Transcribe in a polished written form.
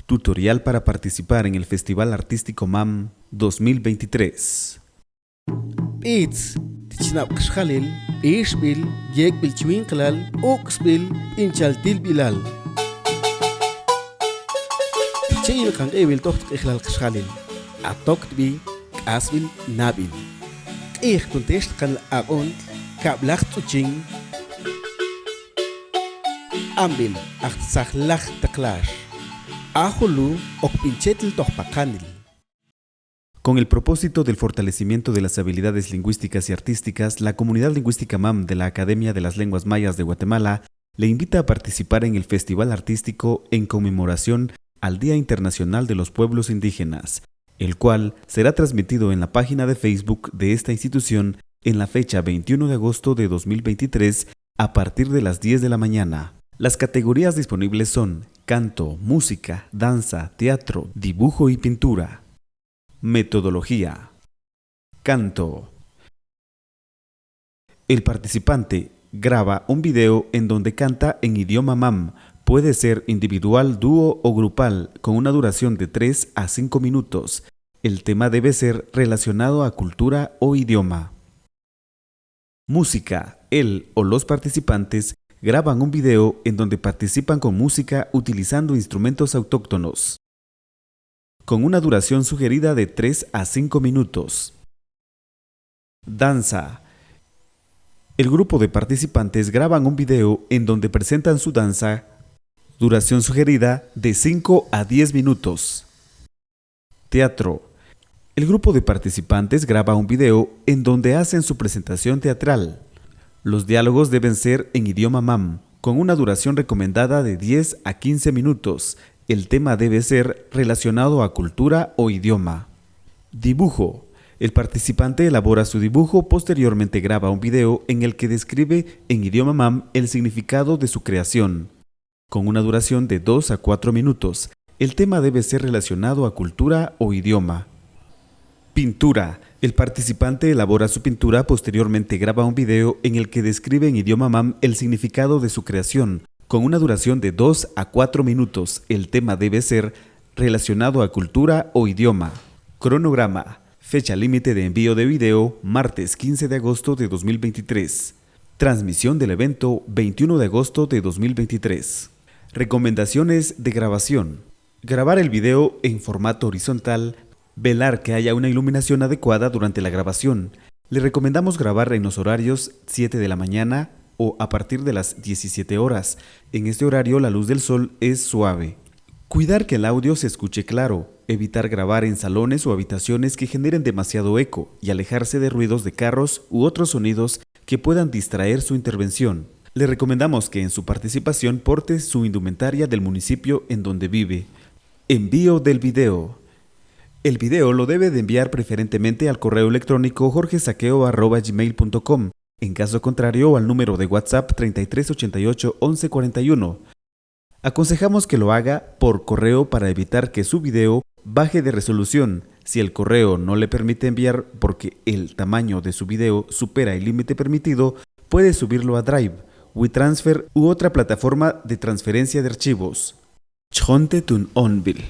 Tutorial para participar en el Festival Artístico MAM 2023. It's Tichnab Khalil, Ishbil, Yekbil Chwinklal, Oxbil, Inchaltil Bilal. Chil kan ebil tocht Ikhlal Khalil. Atokt bi, Asbil Nabil. Ich contest kan Aont, Kablach Tuching. Ambil, Acht Sachlach Taklash. Ajulu, Okpinchetl Tochpakanil. Con el propósito del fortalecimiento de las habilidades lingüísticas y artísticas, la comunidad lingüística MAM de la Academia de las Lenguas Mayas de Guatemala le invita a participar en el Festival Artístico en conmemoración al Día Internacional de los Pueblos Indígenas, el cual será transmitido en la página de Facebook de esta institución en la fecha 21 de agosto de 2023 a partir de las 10 de la mañana. Las categorías disponibles son canto, música, danza, teatro, dibujo y pintura. Metodología. Canto. El participante graba un video en donde canta en idioma MAM. Puede ser individual, dúo o grupal, con una duración de 3 a 5 minutos. El tema debe ser relacionado a cultura o idioma. Música. Él o los participantes graban un video en donde participan con música utilizando instrumentos autóctonos, con una duración sugerida de 3 a 5 minutos. Danza. El grupo de participantes graban un video en donde presentan su danza, duración sugerida de 5 a 10 minutos. Teatro. El grupo de participantes graba un video en donde hacen su presentación teatral. Los diálogos deben ser en idioma MAM, con una duración recomendada de 10 a 15 minutos. El tema debe ser relacionado a cultura o idioma. Dibujo. El participante elabora su dibujo, posteriormente graba un video en el que describe en idioma MAM el significado de su creación, con una duración de 2 a 4 minutos. El tema debe ser relacionado a cultura o idioma. Pintura. El participante elabora su pintura, posteriormente graba un video en el que describe en idioma MAM el significado de su creación, con una duración de 2 a 4 minutos. El tema debe ser relacionado a cultura o idioma. Cronograma. Fecha límite de envío de video, martes 15 de agosto de 2023. Transmisión del evento, 21 de agosto de 2023. Recomendaciones de grabación. Grabar el video en formato horizontal. Velar que haya una iluminación adecuada durante la grabación. Le recomendamos grabar en los horarios 7 de la mañana o a partir de las 17 horas. En este horario la luz del sol es suave. Cuidar que el audio se escuche claro. Evitar grabar en salones o habitaciones que generen demasiado eco y alejarse de ruidos de carros u otros sonidos que puedan distraer su intervención. Le recomendamos que en su participación porte su indumentaria del municipio en donde vive. Envío del video. El video lo debe de enviar preferentemente al correo electrónico jorgesaqueo@gmail.com, en caso contrario al número de WhatsApp 3388 1141. Aconsejamos que lo haga por correo para evitar que su video baje de resolución. Si el correo no le permite enviar porque el tamaño de su video supera el límite permitido, puede subirlo a Drive, WeTransfer u otra plataforma de transferencia de archivos. Chonte tun onbil.